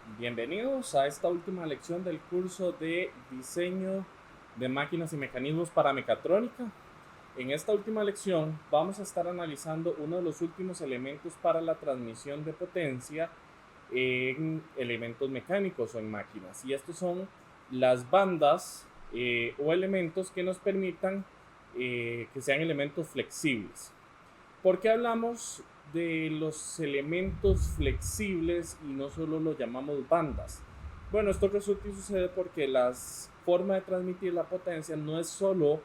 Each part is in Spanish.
Bienvenidos a esta última lección del curso de diseño de máquinas y mecanismos para mecatrónica. En esta última lección vamos a estar analizando uno de los últimos elementos para la transmisión de potencia en elementos mecánicos o en máquinas. Y estos son las bandas o elementos que nos permitan que sean elementos flexibles. ¿Por qué hablamos de los elementos flexibles y no solo los llamamos bandas? Bueno, esto resulta y sucede porque la forma de transmitir la potencia no es solo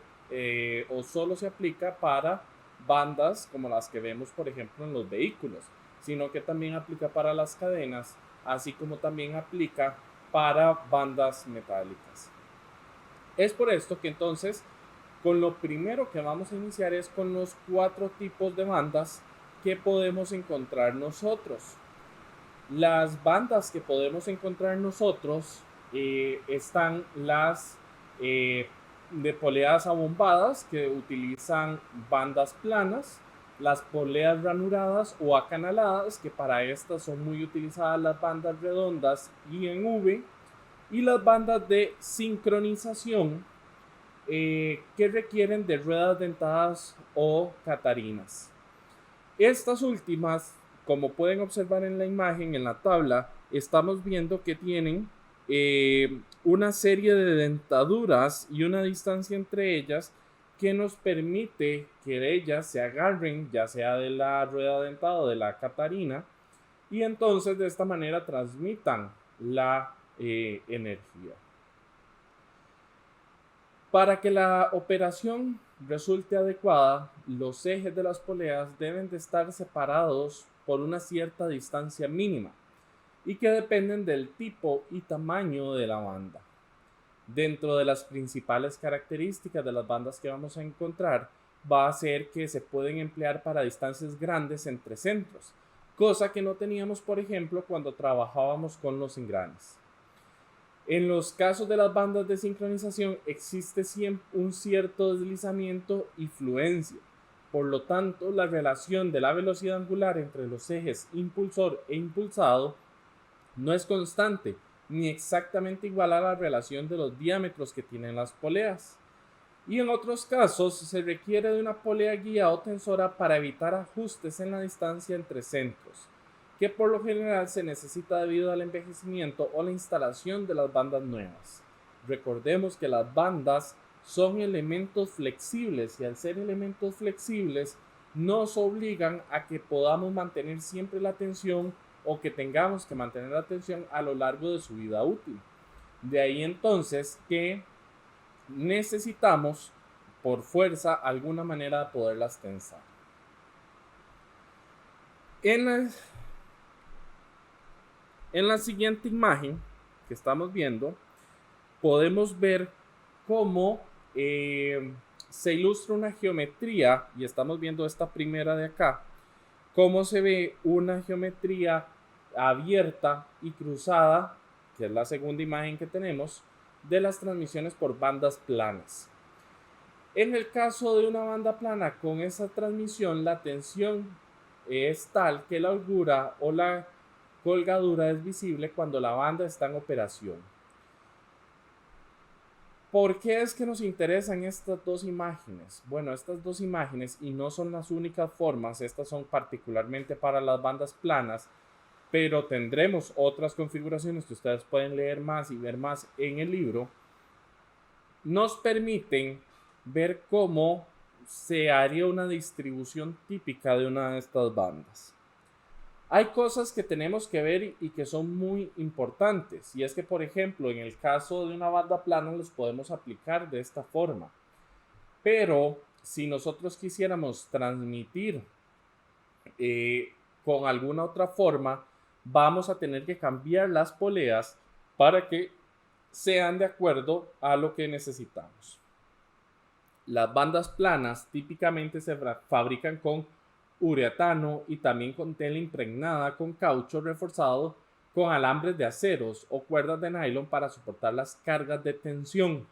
o solo se aplica para bandas como las que vemos, por ejemplo, en los vehículos, sino que también aplica para las cadenas, así como también aplica para bandas metálicas. Es por esto que entonces con lo primero que vamos a iniciar es con los 4 tipos de bandas que podemos encontrar nosotros. Las bandas que podemos encontrar nosotros están las de poleas abombadas, que utilizan bandas planas, las poleas ranuradas o acanaladas, que para estas son muy utilizadas las bandas redondas y en V, y las bandas de sincronización, que requieren de ruedas dentadas o catarinas. Estas últimas, como pueden observar en la imagen, en la tabla, estamos viendo que tienen una serie de dentaduras y una distancia entre ellas que nos permite que ellas se agarren, ya sea de la rueda dentada o de la catarina, y entonces de esta manera transmitan la energía. Para que la operación resulte adecuada, los ejes de las poleas deben de estar separados por una cierta distancia mínima y que dependen del tipo y tamaño de la banda. Dentro de las principales características de las bandas que vamos a encontrar va a ser que se pueden emplear para distancias grandes entre centros, cosa que no teníamos, por ejemplo, cuando trabajábamos con los engranes. En los casos de las bandas de sincronización existe un cierto deslizamiento y fluencia. Por lo tanto, la relación de la velocidad angular entre los ejes impulsor e impulsado no es constante ni exactamente igual a la relación de los diámetros que tienen las poleas. Y en otros casos se requiere de una polea guía o tensora para evitar ajustes en la distancia entre centros, que por lo general se necesita debido al envejecimiento o la instalación de las bandas nuevas. Recordemos que las bandas son elementos flexibles y al ser elementos flexibles nos obligan a que podamos mantener siempre la tensión o que tengamos que mantener la tensión a lo largo de su vida útil. De ahí entonces que necesitamos por fuerza alguna manera de poderlas tensar. En la, en la siguiente imagen que estamos viendo, podemos ver cómo se ilustra una geometría, y estamos viendo esta primera de acá, cómo se ve una geometría abierta y cruzada, que es la segunda imagen que tenemos, de las transmisiones por bandas planas. En el caso de una banda plana con esa transmisión, la tensión es tal que la holgura o la colgadura es visible cuando la banda está en operación. ¿Por qué es que nos interesan estas dos imágenes? Bueno, estas dos imágenes, y no son las únicas formas, estas son particularmente para las bandas planas, pero tendremos otras configuraciones que ustedes pueden leer más y ver más en el libro, nos permiten ver cómo se haría una distribución típica de una de estas bandas. Hay cosas que tenemos que ver y que son muy importantes, y es que, por ejemplo, en el caso de una banda plana los podemos aplicar de esta forma, pero si nosotros quisiéramos transmitir con alguna otra forma, vamos a tener que cambiar las poleas para que sean de acuerdo a lo que necesitamos. Las bandas planas típicamente se fabrican con uretano y también con tela impregnada con caucho reforzado con alambres de aceros o cuerdas de nylon para soportar las cargas de tensión.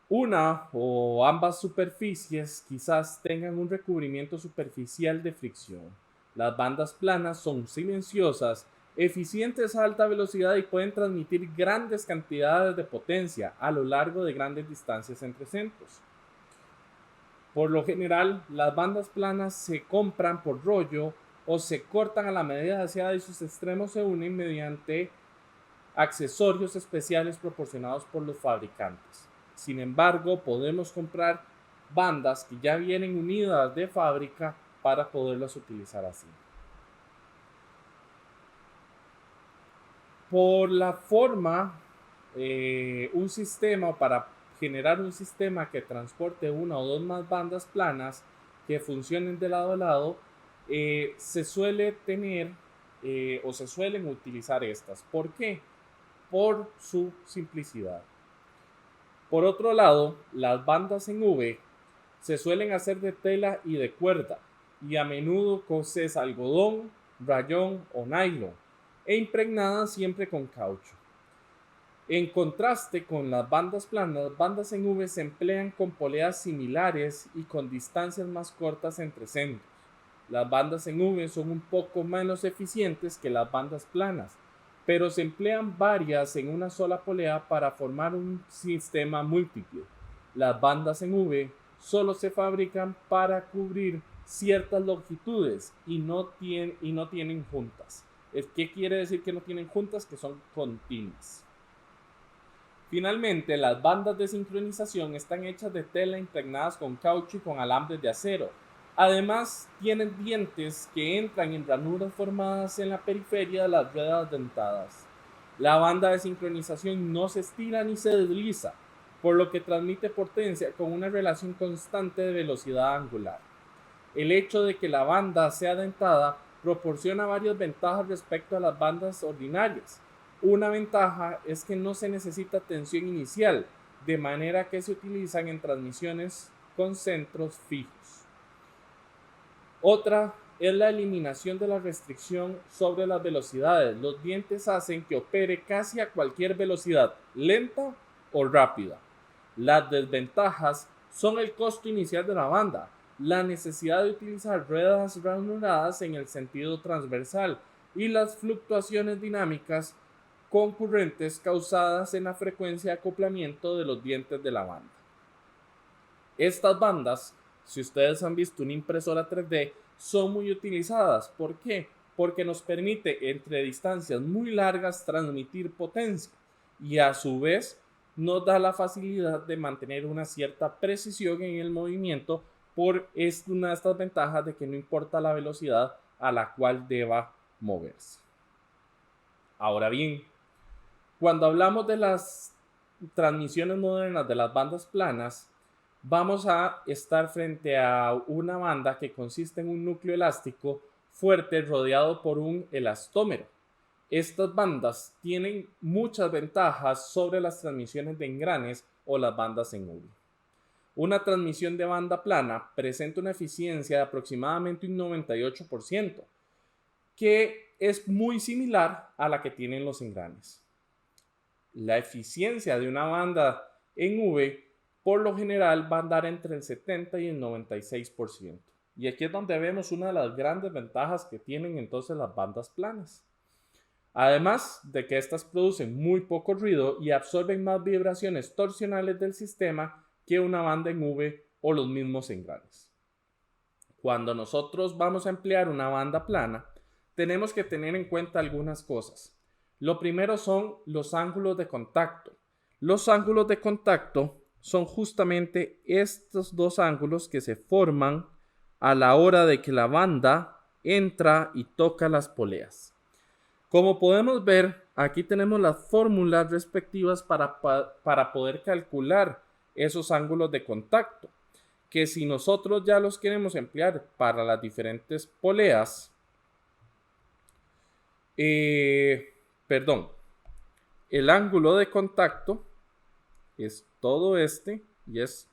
Una o ambas superficies quizás tengan un recubrimiento superficial de fricción. Las bandas planas son silenciosas eficientes a alta velocidad y pueden transmitir grandes cantidades de potencia a lo largo de grandes distancias entre centros. Por lo general, las bandas planas se compran por rollo o se cortan a la medida deseada y sus extremos se unen mediante accesorios especiales proporcionados por los fabricantes. Sin embargo, podemos comprar bandas que ya vienen unidas de fábrica para poderlas utilizar así. Por la forma, un sistema para generar un sistema que transporte una o dos más bandas planas que funcionen de lado a lado, se suele tener o se suelen utilizar estas. ¿Por qué? Por su simplicidad. Por otro lado, las bandas en V se suelen hacer de tela y de cuerda y a menudo coses algodón, rayón o nylon e impregnadas siempre con caucho. En contraste con las bandas planas, las bandas en V se emplean con poleas similares y con distancias más cortas entre centros. Las bandas en V son un poco menos eficientes que las bandas planas, pero se emplean varias en una sola polea para formar un sistema múltiple. Las bandas en V solo se fabrican para cubrir ciertas longitudes y no tienen juntas. ¿Qué quiere decir que no tienen juntas? Que son continuas. Finalmente, las bandas de sincronización están hechas de tela impregnadas con caucho y con alambres de acero. Además, tienen dientes que entran en ranuras formadas en la periferia de las ruedas dentadas. La banda de sincronización no se estira ni se desliza, por lo que transmite potencia con una relación constante de velocidad angular. El hecho de que la banda sea dentada proporciona varias ventajas respecto a las bandas ordinarias. Una ventaja es que no se necesita tensión inicial, de manera que se utilizan en transmisiones con centros fijos. Otra es la eliminación de la restricción sobre las velocidades. Los dientes hacen que opere casi a cualquier velocidad, lenta o rápida. Las desventajas son el costo inicial de la banda, la necesidad de utilizar ruedas ranuradas en el sentido transversal y las fluctuaciones dinámicas concurrentes causadas en la frecuencia de acoplamiento de los dientes de la banda. Estas bandas, si ustedes han visto una impresora 3D, son muy utilizadas. ¿Por qué? Porque nos permite entre distancias muy largas transmitir potencia y a su vez nos da la facilidad de mantener una cierta precisión en el movimiento por una de estas ventajas de que no importa la velocidad a la cual deba moverse. Ahora bien, cuando hablamos de las transmisiones modernas de las bandas planas, vamos a estar frente a una banda que consiste en un núcleo elástico fuerte rodeado por un elastómero. Estas bandas tienen muchas ventajas sobre las transmisiones de engranes o las bandas en V. Una transmisión de banda plana presenta una eficiencia de aproximadamente un 98%, que es muy similar a la que tienen los engranes. La eficiencia de una banda en V por lo general va a andar entre el 70 y el 96%. Y aquí es donde vemos una de las grandes ventajas que tienen entonces las bandas planas. Además de que estas producen muy poco ruido y absorben más vibraciones torsionales del sistema que una banda en V o los mismos engranes. Cuando nosotros vamos a emplear una banda plana, tenemos que tener en cuenta algunas cosas. Lo primero son los ángulos de contacto. Los ángulos de contacto son justamente estos dos ángulos que se forman a la hora de que la banda entra y toca las poleas. Como podemos ver, aquí tenemos las fórmulas respectivas para poder calcular esos ángulos de contacto, que si nosotros ya los queremos emplear para las diferentes poleas, el ángulo de contacto es todo este y es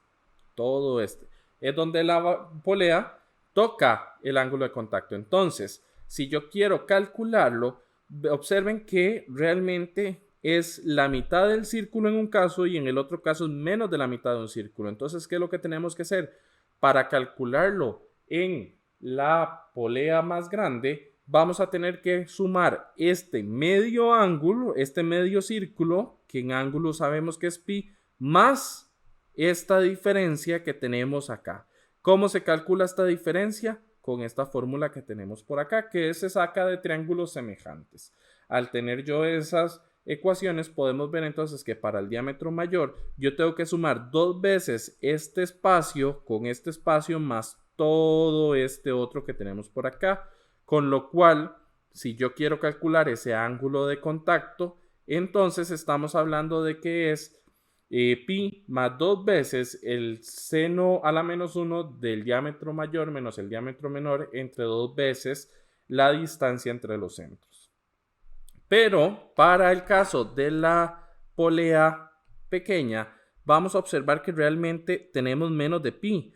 todo este. Es donde la polea toca el ángulo de contacto. Entonces, si yo quiero calcularlo, observen que realmente es la mitad del círculo en un caso y en el otro caso es menos de la mitad de un círculo. Entonces, ¿qué es lo que tenemos que hacer? Para calcularlo en la polea más grande, vamos a tener que sumar este medio ángulo, este medio círculo, que en ángulo sabemos que es pi, más esta diferencia que tenemos acá. ¿Cómo se calcula esta diferencia? Con esta fórmula que tenemos por acá, que se saca de triángulos semejantes. Al tener yo esas ecuaciones, podemos ver entonces que para el diámetro mayor yo tengo que sumar 2 veces este espacio con este espacio más todo este otro que tenemos por acá, con lo cual si yo quiero calcular ese ángulo de contacto, entonces estamos hablando de que es pi más 2 veces el seno a la menos 1 del diámetro mayor menos el diámetro menor entre 2 veces la distancia entre los centros. Pero para el caso de la polea pequeña, vamos a observar que realmente tenemos menos de pi.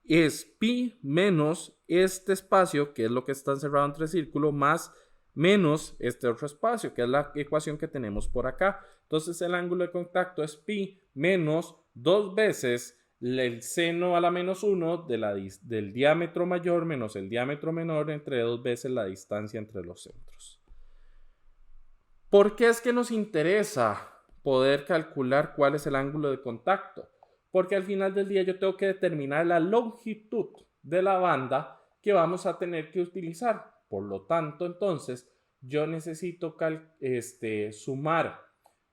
Es pi menos este espacio, que es lo que está encerrado entre círculo, más menos este otro espacio, que es la ecuación que tenemos por acá. Entonces el ángulo de contacto es pi menos 2 veces el seno a la menos 1 del diámetro mayor menos el diámetro menor entre 2 veces la distancia entre los centros. ¿Por qué es que nos interesa poder calcular cuál es el ángulo de contacto? Porque al final del día yo tengo que determinar la longitud de la banda que vamos a tener que utilizar. Por lo tanto, entonces, yo necesito sumar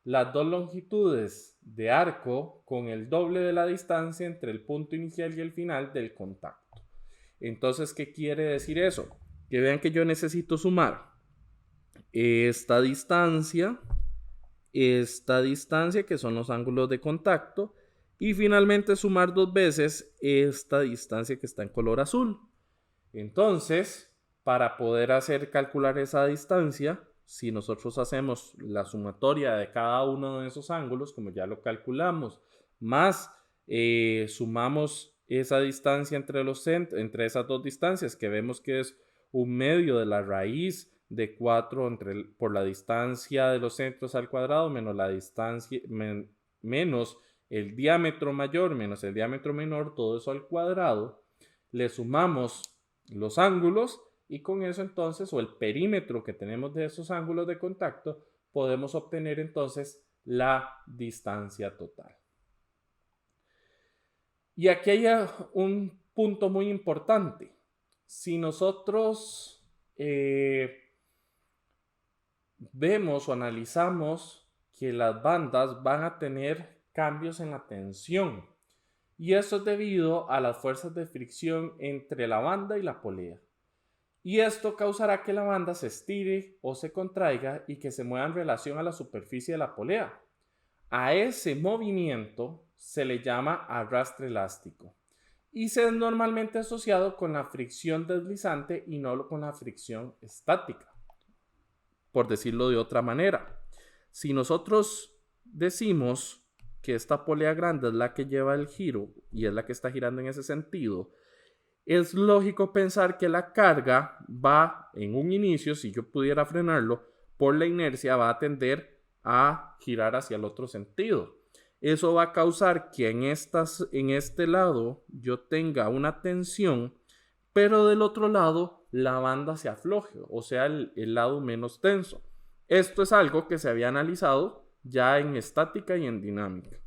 las dos longitudes de arco con el doble de la distancia entre el punto inicial y el final del contacto. Entonces, ¿qué quiere decir eso? Que vean que yo necesito sumar esta distancia que son los ángulos de contacto, y finalmente sumar 2 veces esta distancia que está en color azul. Entonces, para poder calcular esa distancia, si nosotros hacemos la sumatoria de cada uno de esos ángulos, como ya lo calculamos, más sumamos esa distancia entre esas dos distancias, que vemos que es un medio de la raíz de 4 por la distancia de los centros al cuadrado menos la distancia menos el diámetro mayor menos el diámetro menor, todo eso al cuadrado, le sumamos los ángulos y con eso entonces, o el perímetro que tenemos de esos ángulos de contacto, podemos obtener entonces la distancia total. Y aquí hay un punto muy importante. Si nosotros vemos o analizamos que las bandas van a tener cambios en la tensión, y eso es debido a las fuerzas de fricción entre la banda y la polea, y esto causará que la banda se estire o se contraiga y que se mueva en relación a la superficie de la polea. A ese movimiento se le llama arrastre elástico y se es normalmente asociado con la fricción deslizante y no con la fricción estática. Por decirlo de otra manera, si nosotros decimos que esta polea grande es la que lleva el giro y es la que está girando en ese sentido, es lógico pensar que la carga va en un inicio, si yo pudiera frenarlo, por la inercia va a tender a girar hacia el otro sentido. Eso va a causar que en este lado yo tenga una tensión, pero del otro lado la banda se afloje, o sea, el lado menos tenso. Esto es algo que se había analizado ya en estática y en dinámica.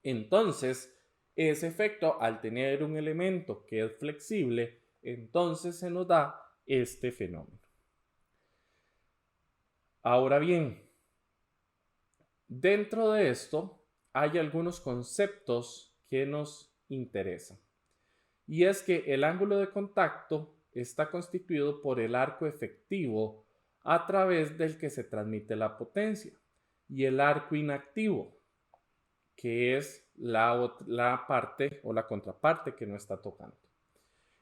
Entonces, ese efecto, al tener un elemento que es flexible, entonces se nos da este fenómeno. Ahora bien, dentro de esto hay algunos conceptos que nos interesan. Y es que el ángulo de contacto está constituido por el arco efectivo a través del que se transmite la potencia, y el arco inactivo, que es la parte o la contraparte que no está tocando.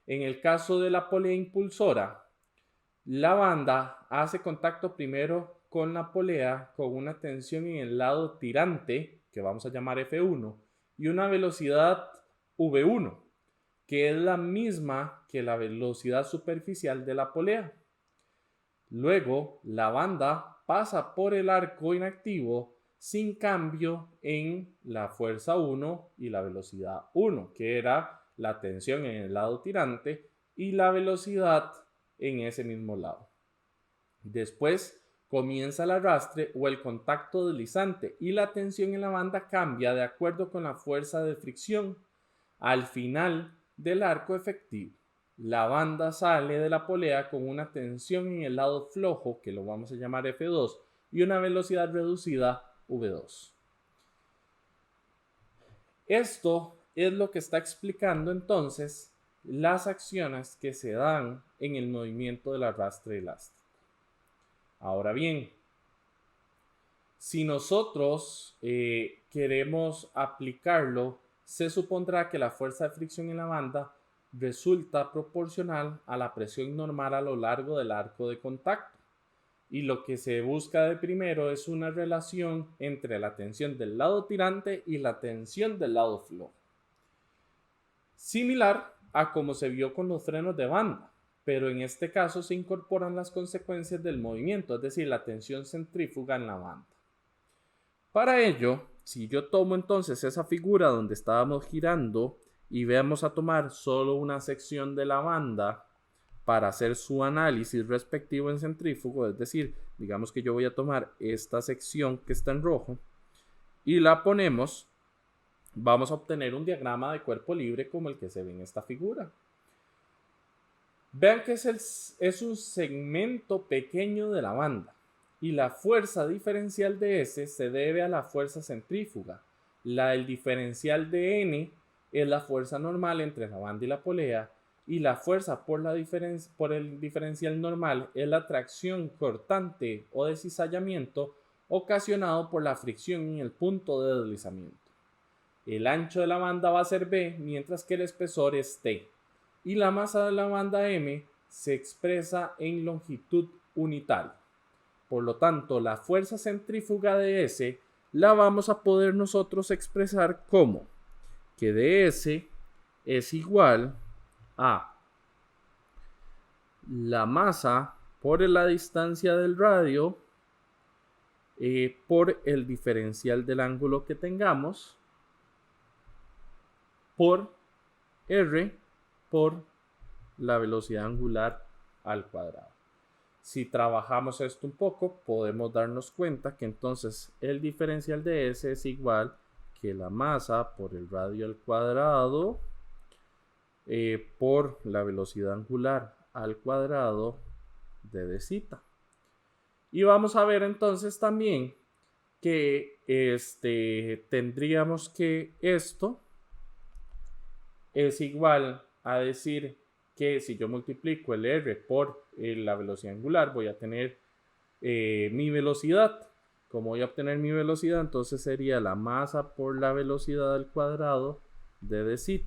En el caso de la polea impulsora, la banda hace contacto primero con la polea con una tensión en el lado tirante, que vamos a llamar F1, y una velocidad V1, que es la misma que la velocidad superficial de la polea. Luego, la banda pasa por el arco inactivo sin cambio en la fuerza 1 y la velocidad 1, que era la tensión en el lado tirante, y la velocidad en ese mismo lado. Después comienza el arrastre o el contacto deslizante y la tensión en la banda cambia de acuerdo con la fuerza de fricción. Al final del arco efectivo, la banda sale de la polea con una tensión en el lado flojo, que lo vamos a llamar F2, y una velocidad reducida V2. Esto es lo que está explicando entonces las acciones que se dan en el movimiento del arrastre elástico. Ahora bien, si nosotros queremos aplicarlo, se supondrá que la fuerza de fricción en la banda resulta proporcional a la presión normal a lo largo del arco de contacto. Y lo que se busca de primero es una relación entre la tensión del lado tirante y la tensión del lado flojo. Similar a como se vio con los frenos de banda, pero en este caso se incorporan las consecuencias del movimiento, es decir, la tensión centrífuga en la banda. Para ello, si yo tomo entonces esa figura donde estábamos girando y vamos a tomar solo una sección de la banda para hacer su análisis respectivo en centrífugo, es decir, digamos que yo voy a tomar esta sección que está en rojo y la ponemos, vamos a obtener un diagrama de cuerpo libre como el que se ve en esta figura. Vean que es un segmento pequeño de la banda y la fuerza diferencial de S se debe a la fuerza centrífuga. El diferencial de N es la fuerza normal entre la banda y la polea y la fuerza por el diferencial normal es la tracción cortante o de cizallamiento ocasionado por la fricción en el punto de deslizamiento. El ancho de la banda va a ser B, mientras que el espesor es T. Y la masa de la banda M se expresa en longitud unitaria. Por lo tanto, la fuerza centrífuga de S la vamos a poder nosotros expresar como que ds es igual a la masa por la distancia del radio por el diferencial del ángulo que tengamos por R por la velocidad angular al cuadrado. Si trabajamos esto un poco, podemos darnos cuenta que entonces el diferencial de S es igual que la masa por el radio al cuadrado por la velocidad angular al cuadrado de dz. Y vamos a ver entonces también que tendríamos que esto es igual a decir que si yo multiplico el R por la velocidad angular, voy a tener mi velocidad. Como voy a obtener mi velocidad, entonces sería la masa por la velocidad al cuadrado de dz.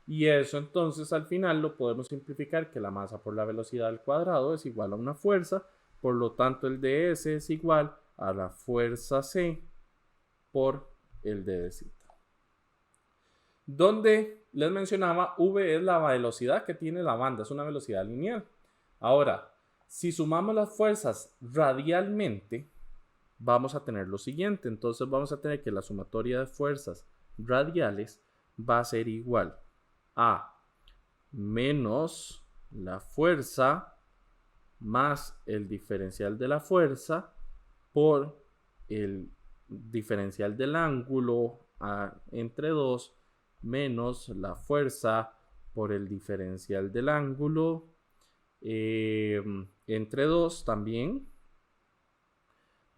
Y eso entonces al final lo podemos simplificar que la masa por la velocidad al cuadrado es igual a una fuerza. Por lo tanto, el ds es igual a la fuerza C por el d dz. Donde les mencionaba, V es la velocidad que tiene la banda, es una velocidad lineal. Ahora, si sumamos las fuerzas radialmente, vamos a tener lo siguiente. Entonces vamos a tener que la sumatoria de fuerzas radiales va a ser igual a menos la fuerza más el diferencial de la fuerza por el diferencial del ángulo entre 2 menos la fuerza por el diferencial del ángulo entre 2 también,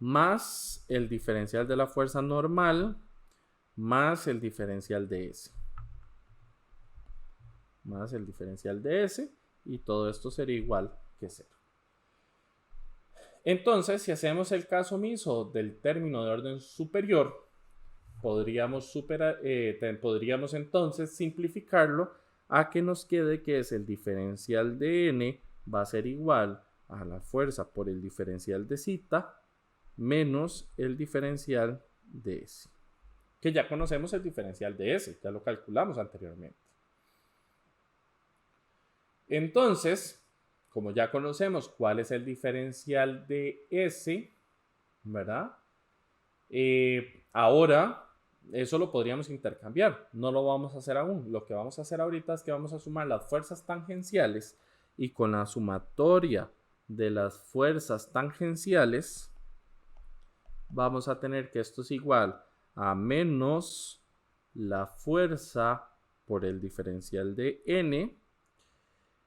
más el diferencial de la fuerza normal, más el diferencial de S. Más el diferencial de S, y todo esto sería igual que 0. Entonces, si hacemos el caso omiso del término de orden superior, podríamos entonces simplificarlo a que nos quede que es el diferencial de N va a ser igual a la fuerza por el diferencial de zeta menos el diferencial de S. Que ya conocemos el diferencial de S, ya lo calculamos anteriormente. Entonces, como ya conocemos cuál es el diferencial de S, ¿verdad? Ahora, eso lo podríamos intercambiar. No lo vamos a hacer aún. Lo que vamos a hacer ahorita es que vamos a sumar las fuerzas tangenciales y con la sumatoria de las fuerzas tangenciales, vamos a tener que esto es igual a menos la fuerza por el diferencial de N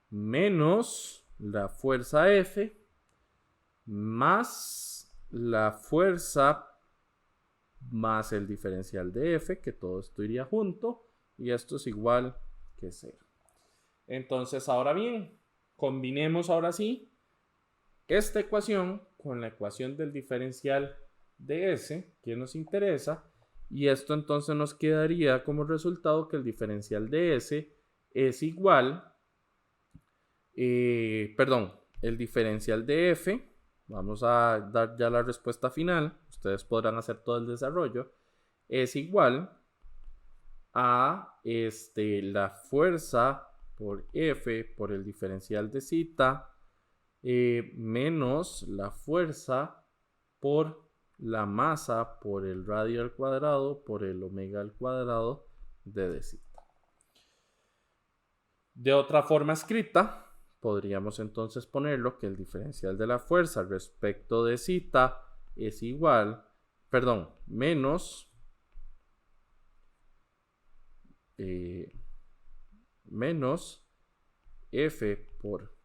menos la fuerza F más la fuerza más el diferencial de F, que todo esto iría junto, y esto es igual que 0. Entonces, ahora bien, combinemos ahora sí esta ecuación con la ecuación del diferencial de S, que nos interesa, y esto entonces nos quedaría como resultado que el diferencial de S es igual, el diferencial de F, vamos a dar ya la respuesta final, ustedes podrán hacer todo el desarrollo, es igual a la fuerza por F por el diferencial de zeta menos la fuerza por la masa por el radio al cuadrado por el omega al cuadrado de d zeta. De otra forma escrita, podríamos entonces ponerlo que el diferencial de la fuerza respecto de zeta es igual, menos F por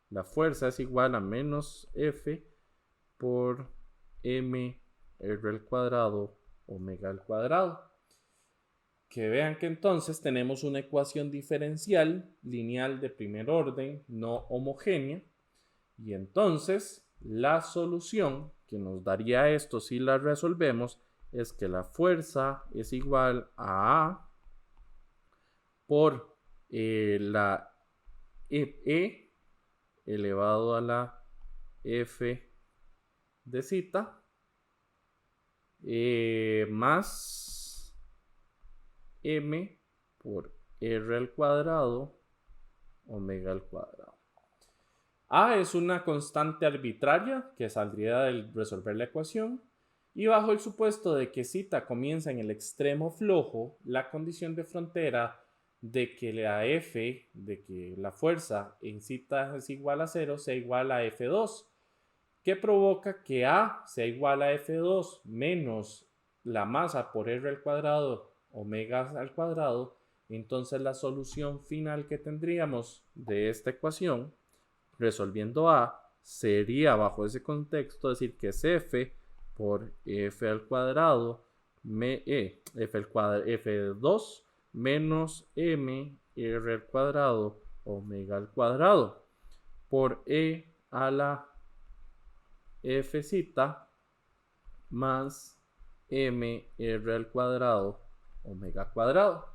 la fuerza es igual a menos F por m r al cuadrado omega al cuadrado. Que vean que entonces tenemos una ecuación diferencial lineal de primer orden no homogénea y entonces la solución que nos daría esto si la resolvemos es que la fuerza es igual a por la E elevado a la F de zeta más M por R al cuadrado omega al cuadrado. A es una constante arbitraria que saldría del resolver la ecuación y bajo el supuesto de que zeta comienza en el extremo flojo, la condición de frontera de que la F, de que la fuerza en zeta es igual a 0, sea igual a F2, que provoca que A sea igual a F2 menos la masa por R al cuadrado omega al cuadrado. Entonces la solución final que tendríamos de esta ecuación resolviendo A sería bajo ese contexto decir que es F por F al cuadrado F2 menos M R al cuadrado omega al cuadrado por E a la F zeta más M R al cuadrado omega cuadrado.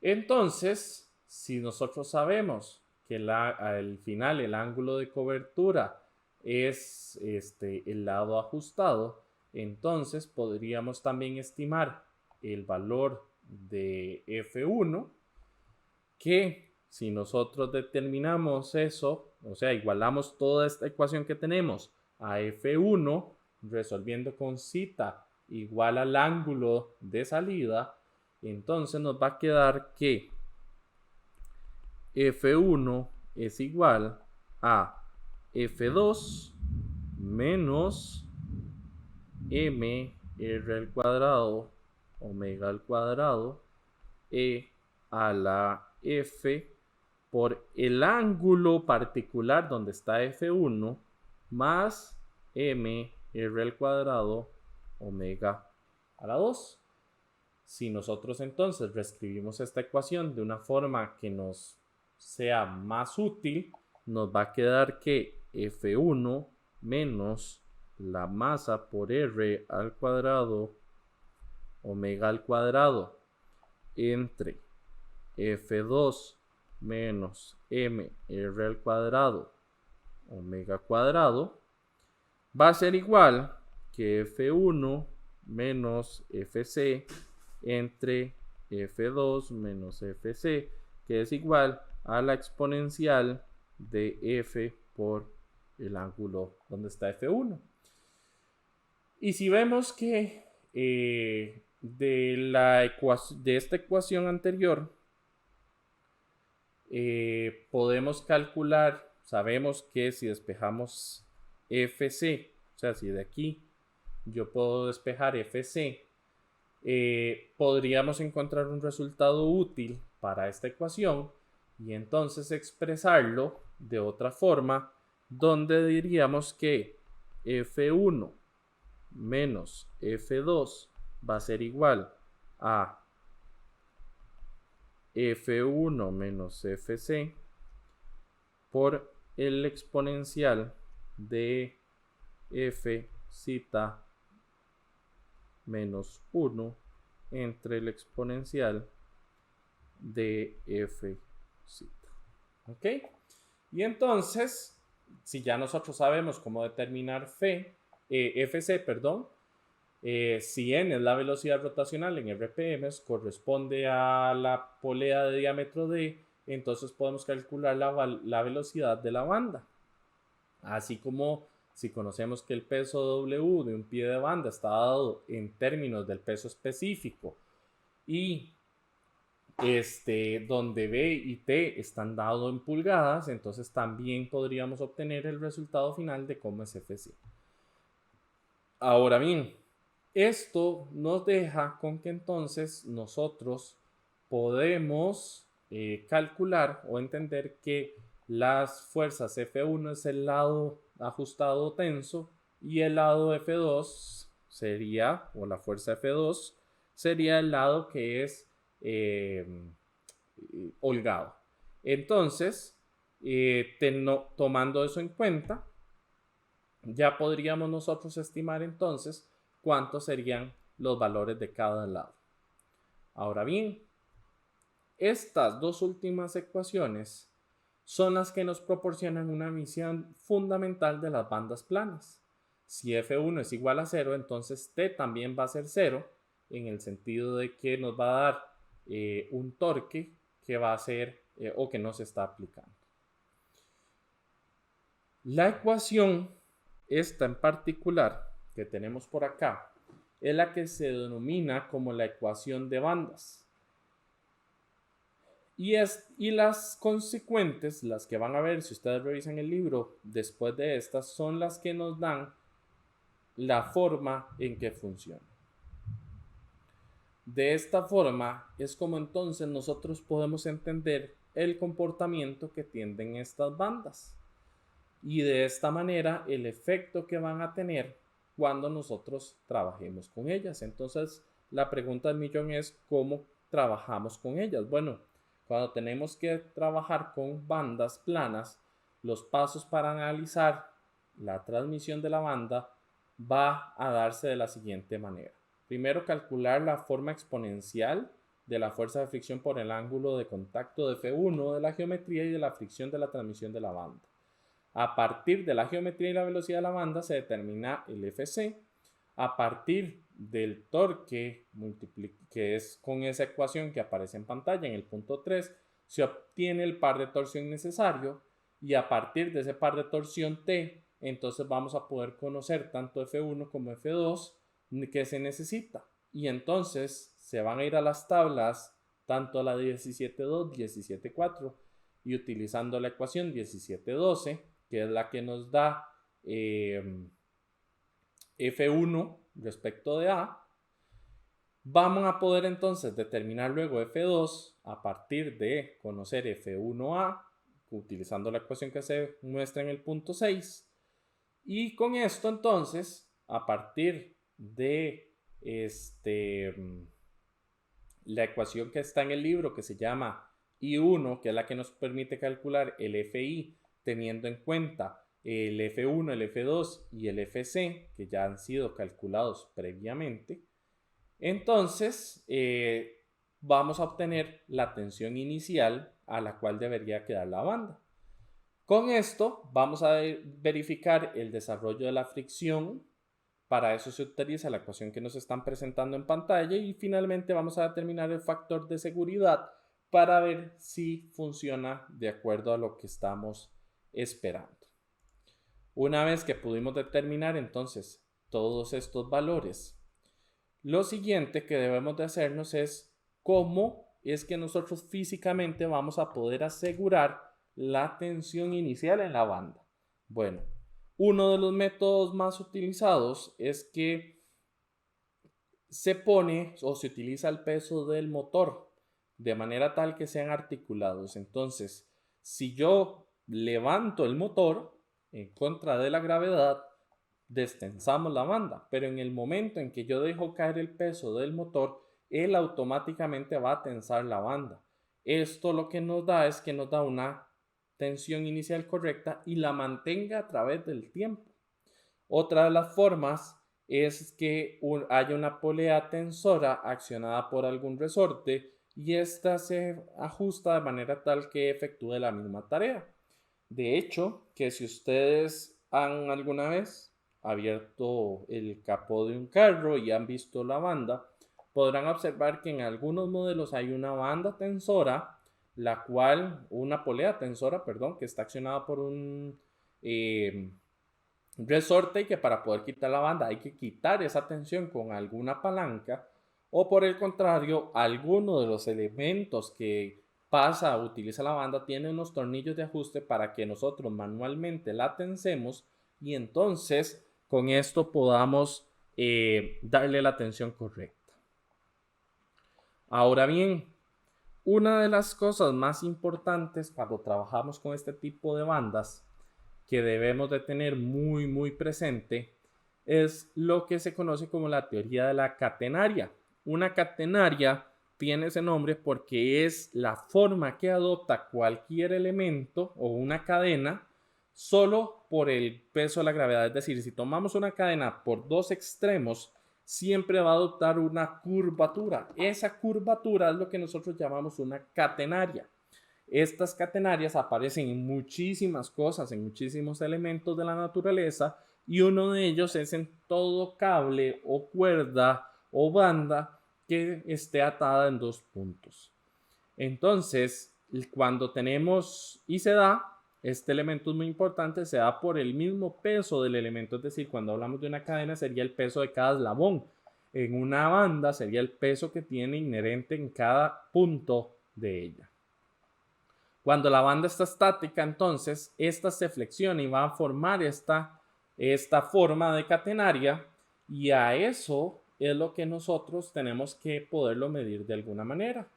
Entonces, si nosotros sabemos que al final el ángulo de cobertura es el lado ajustado, entonces podríamos también estimar el valor de F1, que si nosotros determinamos eso, o sea, igualamos toda esta ecuación que tenemos a F1, resolviendo con zeta igual al ángulo de salida, entonces nos va a quedar que F1 es igual a F2 menos M R al cuadrado omega al cuadrado E a la F por el ángulo particular donde está F1 más M R al cuadrado omega a la 2. Si nosotros entonces reescribimos esta ecuación de una forma que nos sea más útil, nos va a quedar que F1 menos la masa por R al cuadrado omega al cuadrado entre F2 menos M R al cuadrado omega cuadrado va a ser igual que F1 menos FC entre F2 menos FC, que es igual a la exponencial de F por el ángulo donde está F1. Y si vemos que de esta ecuación anterior, podemos calcular, sabemos que si despejamos FC, o sea, si de aquí yo puedo despejar FC, podríamos encontrar un resultado útil para esta ecuación y entonces expresarlo de otra forma, donde diríamos que F1 menos F2 va a ser igual a F1 menos Fc por el exponencial de F zeta menos 1 entre el exponencial de F zeta. ¿Ok? Y entonces, si ya nosotros sabemos cómo determinar Fc, perdón, si n es la velocidad rotacional en RPM, corresponde a la polea de diámetro d, entonces podemos calcular la velocidad de la banda. Así como si conocemos que el peso W de un pie de banda está dado en términos del peso específico y donde B y T están dados en pulgadas, entonces también podríamos obtener el resultado final de cómo es Fc. Ahora bien, esto nos deja con que entonces nosotros podemos calcular o entender que las fuerzas F1 es el lado ajustado tenso y el lado F2 sería, o la fuerza F2 sería el lado que es holgado. Entonces, tomando eso en cuenta, ya podríamos nosotros estimar entonces cuántos serían los valores de cada lado. Ahora bien, estas dos últimas ecuaciones son las que nos proporcionan una visión fundamental de las bandas planas. Si F1 es igual a 0, entonces T también va a ser 0, en el sentido de que nos va a dar un torque que va a ser o que no se está aplicando. La ecuación, esta en particular, que tenemos por acá, es la que se denomina como la ecuación de bandas. Y las consecuentes, las que van a ver si ustedes revisan el libro después de estas, son las que nos dan la forma en que funciona. De esta forma es como entonces nosotros podemos entender el comportamiento que tienen estas bandas. Y de esta manera el efecto que van a tener cuando nosotros trabajemos con ellas. Entonces la pregunta del millón es ¿cómo trabajamos con ellas? Bueno, cuando tenemos que trabajar con bandas planas, los pasos para analizar la transmisión de la banda va a darse de la siguiente manera. Primero, calcular la forma exponencial de la fuerza de fricción por el ángulo de contacto de F1 de la geometría y de la fricción de la transmisión de la banda. A partir de la geometría y la velocidad de la banda se determina el Fc. A partir del torque, que es con esa ecuación que aparece en pantalla en el punto 3, se obtiene el par de torsión necesario y a partir de ese par de torsión T, entonces vamos a poder conocer tanto F1 como F2 que se necesita. Y entonces se van a ir a las tablas, tanto a la 17.2, 17.4 y utilizando la ecuación 17.12, que es la que nos da F1 respecto de A, vamos a poder entonces determinar luego F2 a partir de conocer F1A, utilizando la ecuación que se muestra en el punto 6. Y con esto entonces, a partir de la ecuación que está en el libro que se llama I1, que es la que nos permite calcular el FI teniendo en cuenta el F1, el F2 y el FC, que ya han sido calculados previamente, entonces vamos a obtener la tensión inicial a la cual debería quedar la banda. Con esto vamos a verificar el desarrollo de la fricción. Para eso se utiliza la ecuación que nos están presentando en pantalla y finalmente vamos a determinar el factor de seguridad para ver si funciona de acuerdo a lo que estamos esperando. Una vez que pudimos determinar entonces todos estos valores, lo siguiente que debemos de hacernos es cómo es que nosotros físicamente vamos a poder asegurar la tensión inicial en la banda. Bueno, uno de los métodos más utilizados es que se pone o se utiliza el peso del motor de manera tal que sean articulados. Entonces, si yo levanto el motor en contra de la gravedad, destensamos la banda, pero en el momento en que yo dejo caer el peso del motor, él automáticamente va a tensar la banda. Esto lo que nos da es que nos da una tensión inicial correcta y la mantenga a través del tiempo. Otra de las formas es que haya una polea tensora accionada por algún resorte y esta se ajusta de manera tal que efectúe la misma tarea. De hecho, que si ustedes han alguna vez abierto el capó de un carro y han visto la banda, podrán observar que en algunos modelos hay una banda tensora, una polea tensora, perdón, que está accionada por un resorte y que para poder quitar la banda hay que quitar esa tensión con alguna palanca, o por el contrario, alguno de los elementos que utiliza la banda tiene unos tornillos de ajuste para que nosotros manualmente la tensemos y entonces con esto podamos darle la tensión correcta. Ahora bien, una de las cosas más importantes cuando trabajamos con este tipo de bandas que debemos de tener muy presente es lo que se conoce como la teoría de la catenaria. Una catenaria tiene ese nombre porque es la forma que adopta cualquier elemento o una cadena solo por el peso de la gravedad. Es decir, si tomamos una cadena por dos extremos, siempre va a adoptar una curvatura. Esa curvatura es lo que nosotros llamamos una catenaria. Estas catenarias aparecen en muchísimas cosas, en muchísimos elementos de la naturaleza, y uno de ellos es en todo cable o cuerda o banda que esté atada en dos puntos. Entonces, cuando tenemos y se da, este elemento es muy importante, se da por el mismo peso del elemento, es decir, cuando hablamos de una cadena sería el peso de cada eslabón. En una banda sería el peso que tiene inherente en cada punto de ella. Cuando la banda está estática, entonces, esta se flexiona y va a formar esta forma de catenaria, y a eso es lo que nosotros tenemos que poderlo medir de alguna manera.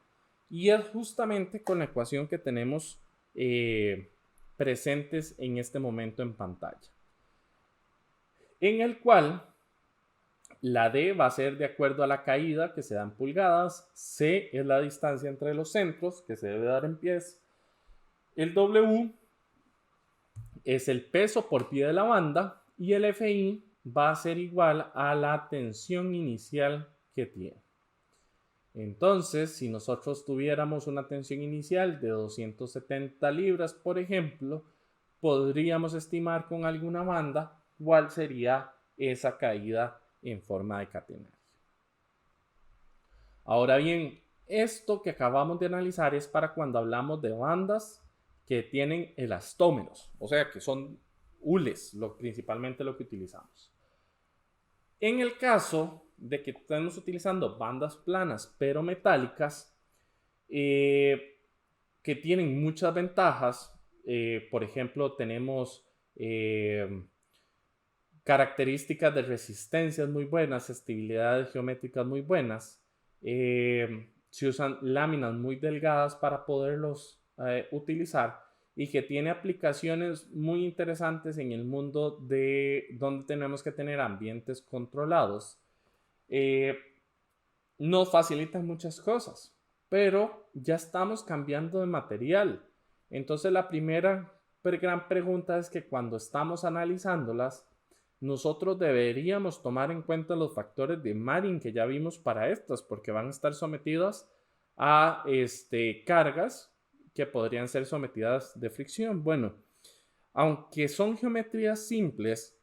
Y es justamente con la ecuación que tenemos presentes en este momento en pantalla, en el cual la D va a ser de acuerdo a la caída que se da en pulgadas, C es la distancia entre los centros que se debe dar en pies, el W es el peso por pie de la banda y el FI va a ser igual a la tensión inicial que tiene. Entonces, si nosotros tuviéramos una tensión inicial de 270 libras, por ejemplo, podríamos estimar con alguna banda cuál sería esa caída en forma de catenaria. Ahora bien, esto que acabamos de analizar es para cuando hablamos de bandas que tienen elastómeros, o sea, que son hules, principalmente lo que utilizamos. En el caso de que estemos utilizando bandas planas pero metálicas, que tienen muchas ventajas, por ejemplo, tenemos características de resistencias muy buenas, estabilidades geométricas muy buenas, se usan láminas muy delgadas para poderlos utilizar, y que tiene aplicaciones muy interesantes en el mundo de donde tenemos que tener ambientes controlados. Nos facilitan muchas cosas, pero ya estamos cambiando de material. Entonces la primera gran pregunta es que cuando estamos analizándolas, nosotros deberíamos tomar en cuenta los factores de Marin que ya vimos para estas, porque van a estar sometidas a cargas que podrían ser sometidas de fricción. Bueno, aunque son geometrías simples,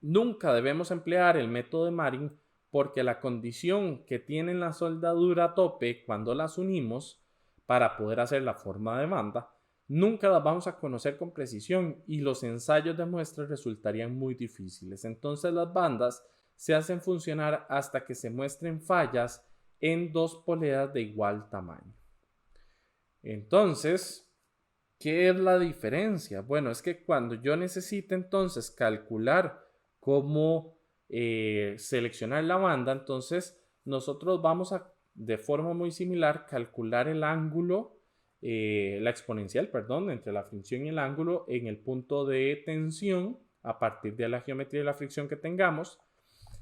nunca debemos emplear el método de Marin, porque la condición que tienen la soldadura a tope cuando las unimos para poder hacer la forma de banda, nunca las vamos a conocer con precisión y los ensayos de muestras resultarían muy difíciles. Entonces las bandas se hacen funcionar hasta que se muestren fallas en 2 poleas de igual tamaño. Entonces, ¿qué es la diferencia? Bueno, es que cuando yo necesite entonces calcular cómo seleccionar la banda, entonces nosotros vamos a, de forma muy similar, calcular el ángulo, la exponencial, perdón, entre la fricción y el ángulo en el punto de tensión a partir de la geometría de la fricción que tengamos.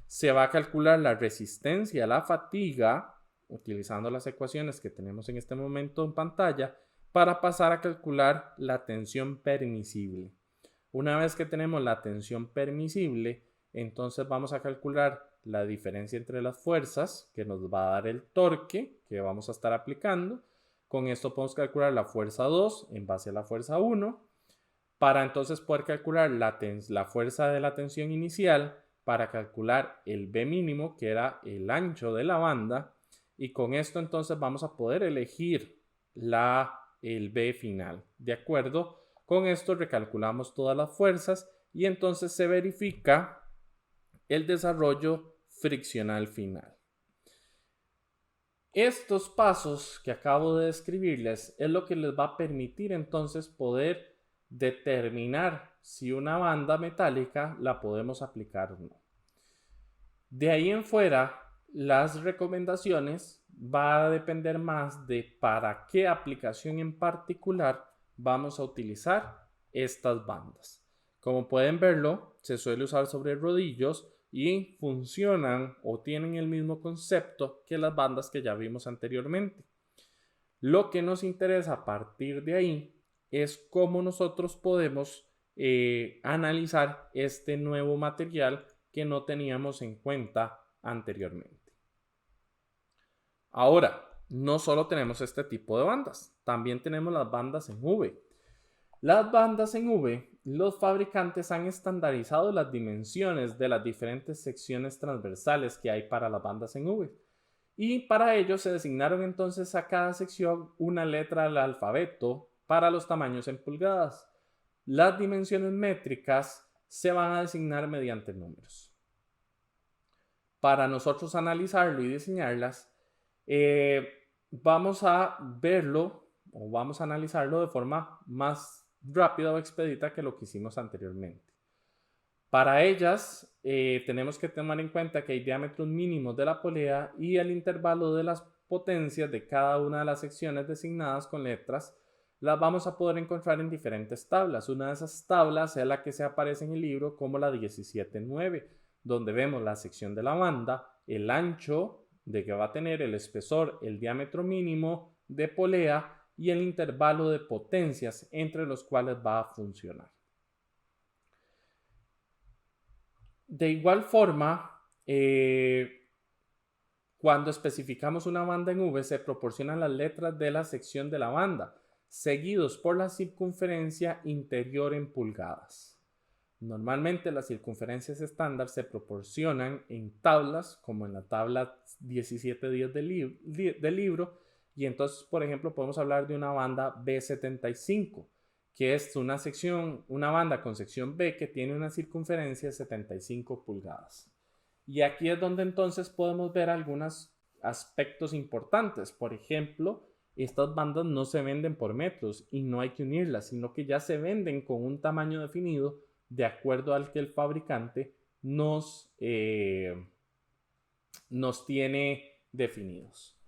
Se va a calcular la resistencia a la fatiga utilizando las ecuaciones que tenemos en este momento en pantalla para pasar a calcular la tensión permisible. Una vez que tenemos la tensión permisible, entonces vamos a calcular la diferencia entre las fuerzas que nos va a dar el torque que vamos a estar aplicando. Con esto podemos calcular la fuerza 2 en base a la fuerza 1 para entonces poder calcular la fuerza de la tensión inicial, para calcular el B mínimo, que era el ancho de la banda, y con esto entonces vamos a poder elegir el B final. De acuerdo, con esto recalculamos todas las fuerzas y entonces se verifica el desarrollo friccional final. Estos pasos que acabo de describirles es lo que les va a permitir entonces poder determinar si una banda metálica la podemos aplicar o no. De ahí en fuera, las recomendaciones va a depender más de para qué aplicación en particular vamos a utilizar estas bandas. Como pueden verlo, se suele usar sobre rodillos y funcionan o tienen el mismo concepto que las bandas que ya vimos anteriormente. Lo que nos interesa a partir de ahí es cómo nosotros podemos analizar este nuevo material que no teníamos en cuenta anteriormente. Ahora, no solo tenemos este tipo de bandas, también tenemos las bandas en V. Las bandas en V, los fabricantes han estandarizado las dimensiones de las diferentes secciones transversales que hay para las bandas en V. Y para ello se designaron entonces a cada sección una letra del alfabeto para los tamaños en pulgadas. Las dimensiones métricas se van a designar mediante números. Para nosotros analizarlo y diseñarlas, vamos a verlo o vamos a analizarlo de forma más rápida o expedita que lo que hicimos anteriormente. Para ellas, tenemos que tomar en cuenta que hay diámetros mínimos de la polea y el intervalo de las potencias de cada una de las secciones designadas con letras las vamos a poder encontrar en diferentes tablas. Una de esas tablas es la que se aparece en el libro como la 17.9, donde vemos la sección de la banda, el ancho de que va a tener, el espesor, el diámetro mínimo de polea y el intervalo de potencias entre los cuales va a funcionar. De igual forma, cuando especificamos una banda en V, se proporcionan las letras de la sección de la banda, seguidos por la circunferencia interior en pulgadas. Normalmente las circunferencias estándar se proporcionan en tablas, como en la tabla 17.10 del libro, y entonces, por ejemplo, podemos hablar de una banda B75, que es una banda con sección B que tiene una circunferencia de 75 pulgadas. Y aquí es donde entonces podemos ver algunos aspectos importantes. Por ejemplo, estas bandas no se venden por metros y no hay que unirlas, sino que ya se venden con un tamaño definido de acuerdo al que el fabricante nos tiene definidos.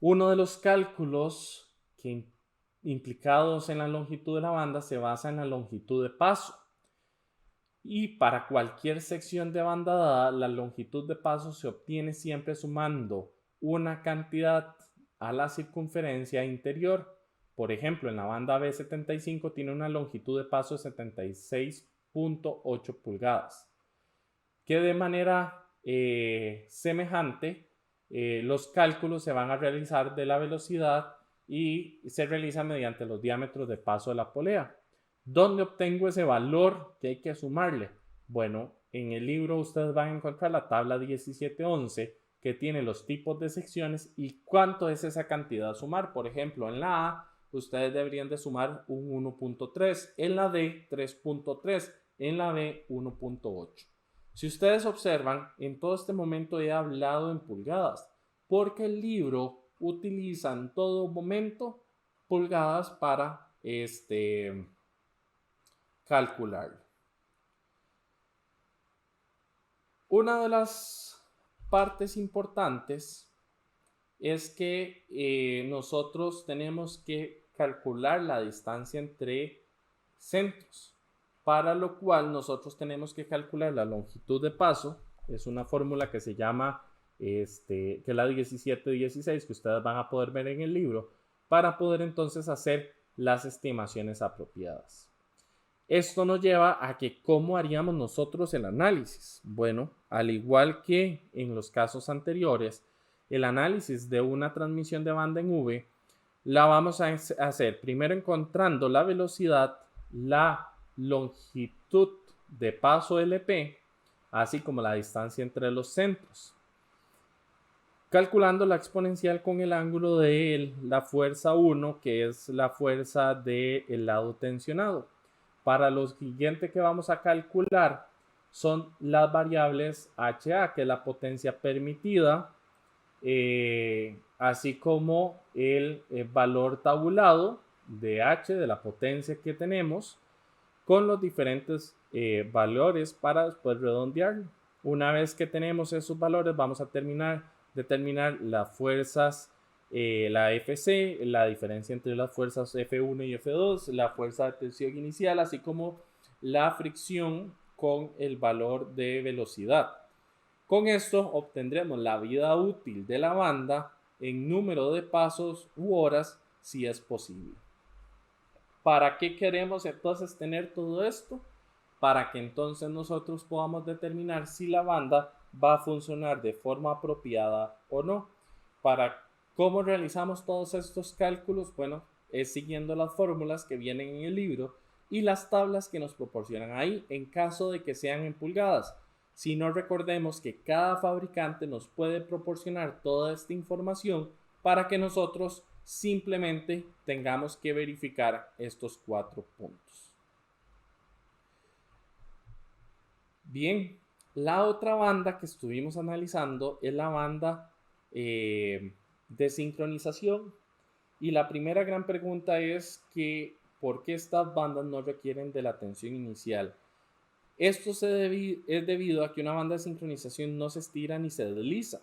Uno de los cálculos implicados en la longitud de la banda se basa en la longitud de paso. Y para cualquier sección de banda dada, la longitud de paso se obtiene siempre sumando una cantidad a la circunferencia interior. Por ejemplo, en la banda B75 tiene una longitud de paso de 76.8 pulgadas, que de manera semejante los cálculos se van a realizar de la velocidad y se realiza mediante los diámetros de paso de la polea. ¿Dónde obtengo ese valor que hay que sumarle? Bueno, en el libro ustedes van a encontrar la tabla 17.11 que tiene los tipos de secciones y cuánto es esa cantidad a sumar. Por ejemplo, en la A ustedes deberían de sumar un 1.3, en la D 3.3, en la B 1.8. Si ustedes observan, en todo este momento he hablado en pulgadas, porque el libro utiliza en todo momento pulgadas para calcular. Una de las partes importantes es que nosotros tenemos que calcular la distancia entre centros, para lo cual nosotros tenemos que calcular la longitud de paso. Es una fórmula que se llama que es la 1716, que ustedes van a poder ver en el libro, para poder entonces hacer las estimaciones apropiadas. Esto nos lleva a que ¿cómo haríamos nosotros el análisis? Bueno, al igual que en los casos anteriores, el análisis de una transmisión de banda en V la vamos a hacer primero encontrando la velocidad, la longitud de paso LP, así como la distancia entre los centros, calculando la exponencial con el ángulo de la fuerza 1, que es la fuerza del lado tensionado. Para lo siguiente que vamos a calcular son las variables HA, que es la potencia permitida, así como el valor tabulado de H, de la potencia que tenemos, con los diferentes valores para después redondearlo. Una vez que tenemos esos valores, vamos a determinar las fuerzas, la FC, la diferencia entre las fuerzas F1 y F2, la fuerza de tensión inicial, así como la fricción con el valor de velocidad. Con esto obtendremos la vida útil de la banda en número de pasos u horas, si es posible. ¿Para qué queremos entonces tener todo esto? Para que entonces nosotros podamos determinar si la banda va a funcionar de forma apropiada o no. ¿Cómo realizamos todos estos cálculos? Bueno, es siguiendo las fórmulas que vienen en el libro y las tablas que nos proporcionan ahí en caso de que sean en pulgadas. Si no, recordemos que cada fabricante nos puede proporcionar toda esta información para que nosotros simplemente tengamos que verificar estos 4 puntos. Bien, la otra banda que estuvimos analizando es la banda de sincronización. Y la primera gran pregunta es que ¿por qué estas bandas no requieren de la tensión inicial? Esto es debido a que una banda de sincronización no se estira ni se desliza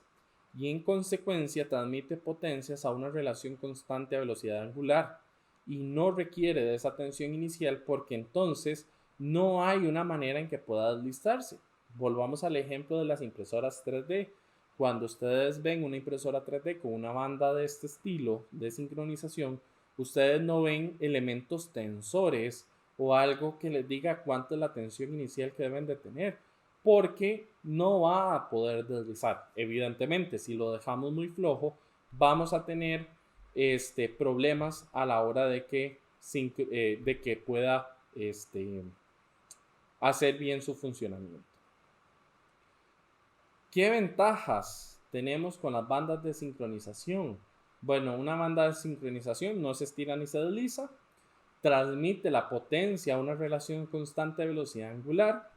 y en consecuencia transmite potencias a una relación constante a velocidad angular y no requiere de esa tensión inicial porque entonces no hay una manera en que pueda deslizarse. Volvamos al ejemplo de las impresoras 3D. Cuando ustedes ven una impresora 3D con una banda de este estilo de sincronización, ustedes no ven elementos tensores o algo que les diga cuánto es la tensión inicial que deben de tener, porque no va a poder deslizar. Evidentemente, si lo dejamos muy flojo, vamos a tener problemas a la hora de que pueda hacer bien su funcionamiento. ¿Qué ventajas tenemos con las bandas de sincronización? Bueno, una banda de sincronización no se estira ni se desliza, transmite la potencia a una relación constante de velocidad angular,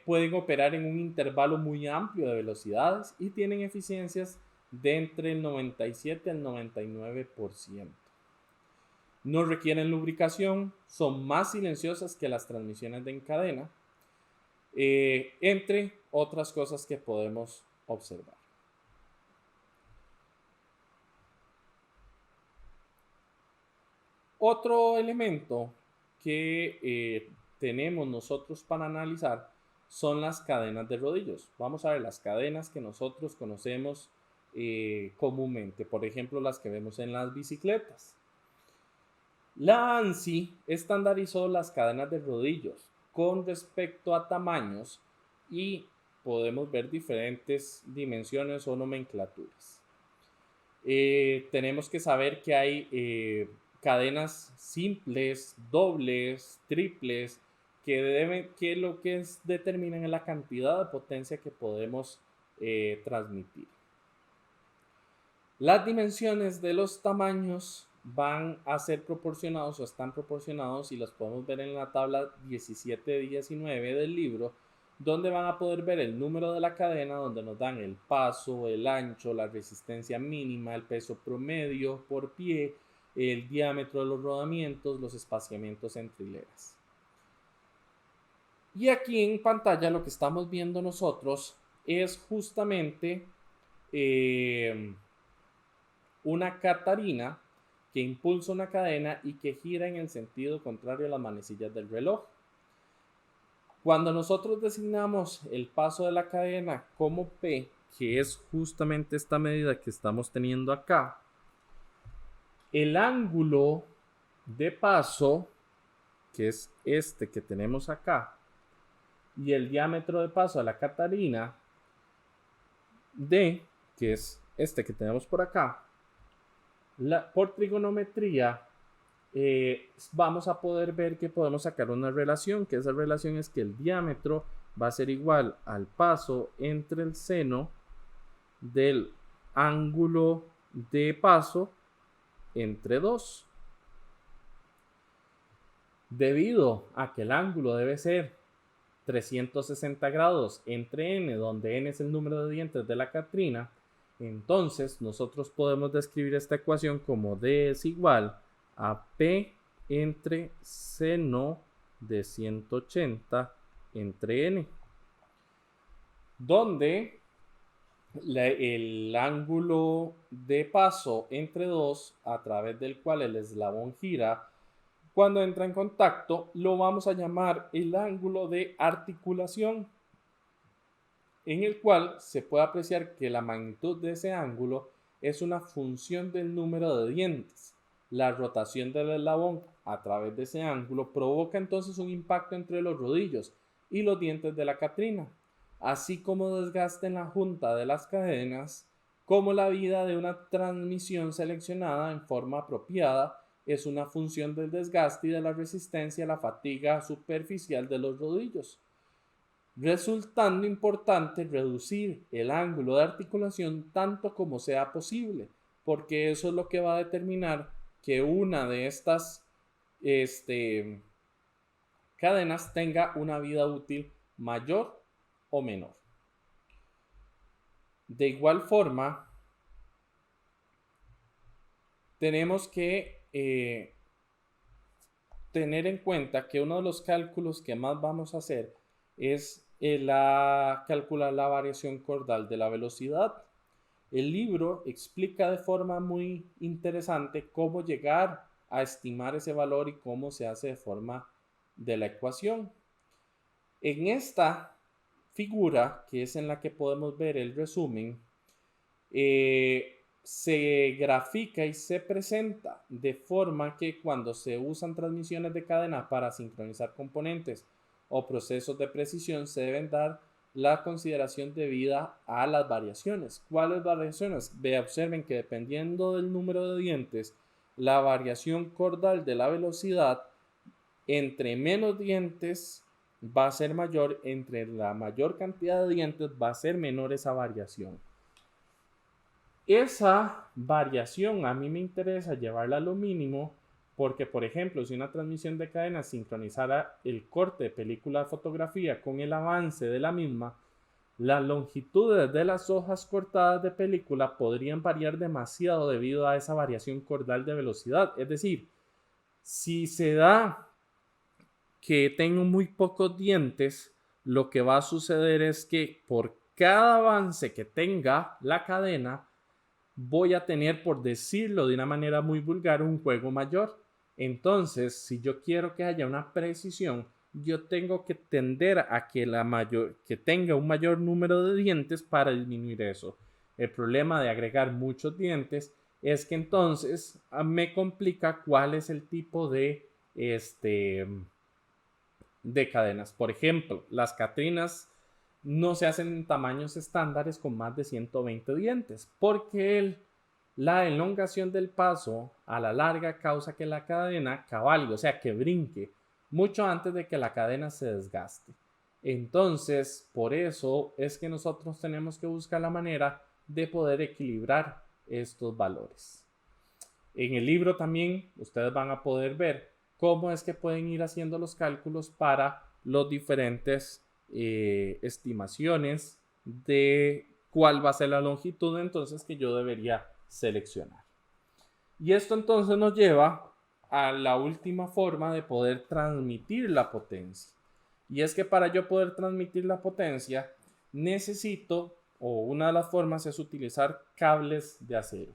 pueden operar en un intervalo muy amplio de velocidades y tienen eficiencias de entre el 97 al 99%. No requieren lubricación, son más silenciosas que las transmisiones de cadena, entre otras cosas que podemos observar. Otro elemento que tenemos nosotros para analizar son las cadenas de rodillos. Vamos a ver las cadenas que nosotros conocemos comúnmente, por ejemplo las que vemos en las bicicletas. La ANSI estandarizó las cadenas de rodillos con respecto a tamaños y podemos ver diferentes dimensiones o nomenclaturas. Tenemos que saber que hay cadenas simples, dobles, triples, que lo que determinan es la cantidad de potencia que podemos transmitir. Las dimensiones de los tamaños van a ser proporcionados o están proporcionados y los podemos ver en la tabla 17-19 del libro, donde van a poder ver el número de la cadena, donde nos dan el paso, el ancho, la resistencia mínima, el peso promedio por pie, el diámetro de los rodamientos, los espaciamientos entre hileras. Y aquí en pantalla lo que estamos viendo nosotros es justamente una catarina que impulsa una cadena y que gira en el sentido contrario a las manecillas del reloj. Cuando nosotros designamos el paso de la cadena como P, que es justamente esta medida que estamos teniendo acá, el ángulo de paso, que es este que tenemos acá, y el diámetro de paso de la catarina, D, que es este que tenemos por acá, por trigonometría, vamos a poder ver que podemos sacar una relación, que esa relación es que el diámetro va a ser igual al paso entre el seno del ángulo de paso entre 2. Debido a que el ángulo debe ser 360 grados entre n, donde n es el número de dientes de la catrina, entonces nosotros podemos describir esta ecuación como D es igual a P entre seno de 180 entre n, donde el ángulo de paso entre 2 a través del cual el eslabón gira cuando entra en contacto lo vamos a llamar el ángulo de articulación, en el cual se puede apreciar que la magnitud de ese ángulo es una función del número de dientes. La rotación del eslabón a través de ese ángulo provoca entonces un impacto entre los rodillos y los dientes de la catrina, así como desgaste en la junta de las cadenas, como la vida de una transmisión seleccionada en forma apropiada es una función del desgaste y de la resistencia a la fatiga superficial de los rodillos, resultando importante reducir el ángulo de articulación tanto como sea posible, porque eso es lo que va a determinar que una de estas cadenas tenga una vida útil mayor o menor. De igual forma, tenemos que tener en cuenta que uno de los cálculos que más vamos a hacer es calcular la variación cordal de la velocidad. El libro explica de forma muy interesante cómo llegar a estimar ese valor y cómo se hace de forma de la ecuación. En esta figura, que es en la que podemos ver el resumen, se grafica y se presenta de forma que cuando se usan transmisiones de cadena para sincronizar componentes o procesos de precisión se deben dar la consideración debida a las variaciones. ¿Cuáles variaciones? Observen que dependiendo del número de dientes, la variación cordal de la velocidad entre menos dientes va a ser mayor, entre la mayor cantidad de dientes va a ser menor esa variación. Esa variación a mí me interesa llevarla a lo mínimo porque, por ejemplo, si una transmisión de cadena sincronizara el corte de película de fotografía con el avance de la misma, las longitudes de las hojas cortadas de película podrían variar demasiado debido a esa variación cordal de velocidad. Es decir, si se da que tengo muy pocos dientes, lo que va a suceder es que por cada avance que tenga la cadena, voy a tener, por decirlo de una manera muy vulgar, un juego mayor. Entonces, si yo quiero que haya una precisión, yo tengo que tender a que tenga un mayor número de dientes para disminuir eso. El problema de agregar muchos dientes es que entonces me complica cuál es el tipo de cadenas. Por ejemplo, las catrinas no se hacen en tamaños estándares con más de 120 dientes, porque la elongación del paso a la larga causa que la cadena cabalgue, o sea, que brinque mucho antes de que la cadena se desgaste. Entonces, por eso es que nosotros tenemos que buscar la manera de poder equilibrar estos valores. En el libro también ustedes van a poder ver cómo es que pueden ir haciendo los cálculos para los diferentes estimaciones de cuál va a ser la longitud entonces que yo debería seleccionar. Y esto entonces nos lleva a la última forma de poder transmitir la potencia. Y es que para yo poder transmitir la potencia necesito, o una de las formas es utilizar cables de acero.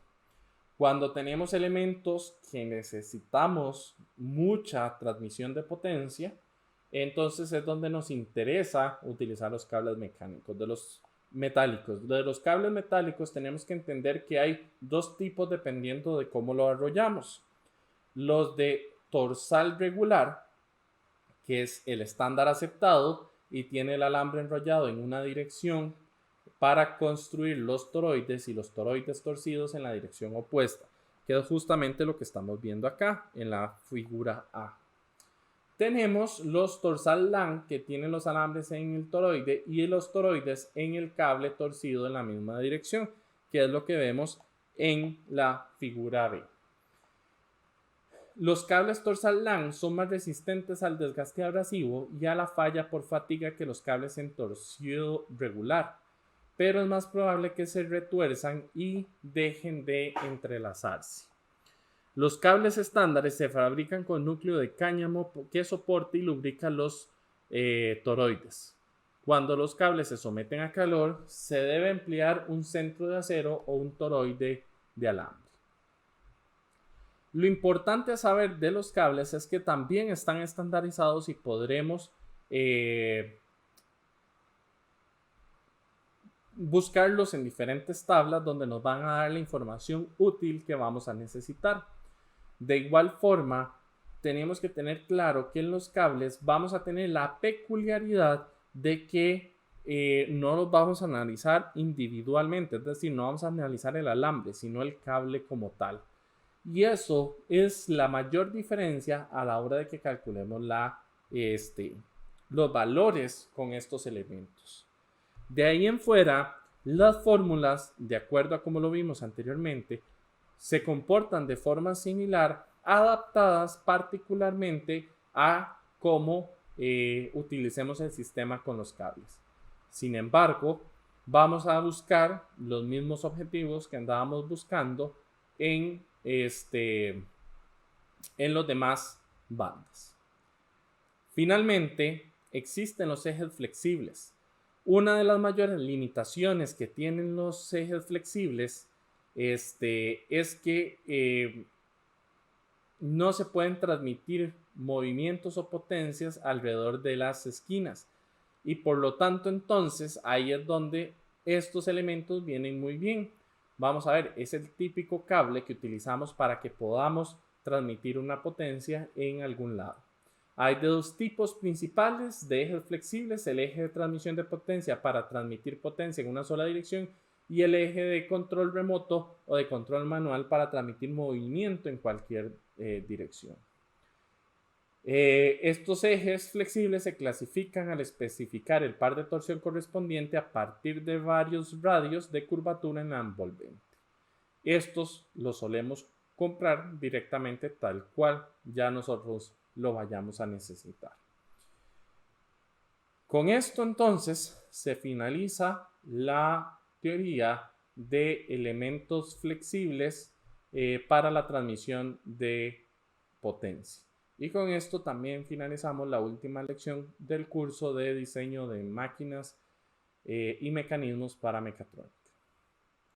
Cuando tenemos elementos que necesitamos mucha transmisión de potencia, entonces es donde nos interesa utilizar los cables mecánicos. De los metálicos, de los cables metálicos tenemos que entender que hay dos tipos dependiendo de cómo lo arrollamos. Los de torsal regular, que es el estándar aceptado y tiene el alambre enrollado en una dirección para construir los toroides y los toroides torcidos en la dirección opuesta, que es justamente lo que estamos viendo acá en la figura A. Tenemos los torsal LAN, que tienen los alambres en el toroide y los toroides en el cable torcido en la misma dirección, que es lo que vemos en la figura B. Los cables torsal LAN son más resistentes al desgaste abrasivo y a la falla por fatiga que los cables en torcido regular, pero es más probable que se retuerzan y dejen de entrelazarse. Los cables estándares se fabrican con núcleo de cáñamo que soporta y lubrica los toroides. Cuando los cables se someten a calor, se debe emplear un centro de acero o un toroide de alambre. Lo importante a saber de los cables es que también están estandarizados y podremos buscarlos en diferentes tablas donde nos van a dar la información útil que vamos a necesitar. De igual forma, tenemos que tener claro que en los cables vamos a tener la peculiaridad de que no los vamos a analizar individualmente, es decir, no vamos a analizar el alambre, sino el cable como tal. Y eso es la mayor diferencia a la hora de que calculemos los valores con estos elementos. De ahí en fuera, las fórmulas, de acuerdo a como lo vimos anteriormente, se comportan de forma similar, adaptadas particularmente a cómo utilicemos el sistema con los cables. Sin embargo, vamos a buscar los mismos objetivos que andábamos buscando en los demás bandas. Finalmente, existen los ejes flexibles. Una de las mayores limitaciones que tienen los ejes flexibles es que no se pueden transmitir movimientos o potencias alrededor de las esquinas y por lo tanto entonces ahí es donde estos elementos vienen muy bien. Vamos a ver, es el típico cable que utilizamos para que podamos transmitir una potencia en algún lado. Hay de dos tipos principales de ejes flexibles: el eje de transmisión de potencia para transmitir potencia en una sola dirección y el eje de control remoto o de control manual para transmitir movimiento en cualquier dirección. Estos ejes flexibles se clasifican al especificar el par de torsión correspondiente a partir de varios radios de curvatura en la envolvente. Estos los solemos comprar directamente tal cual ya nosotros lo vayamos a necesitar. Con esto entonces se finaliza la teoría de elementos flexibles para la transmisión de potencia. Y con esto también finalizamos la última lección del curso de diseño de máquinas y mecanismos para mecatrónica.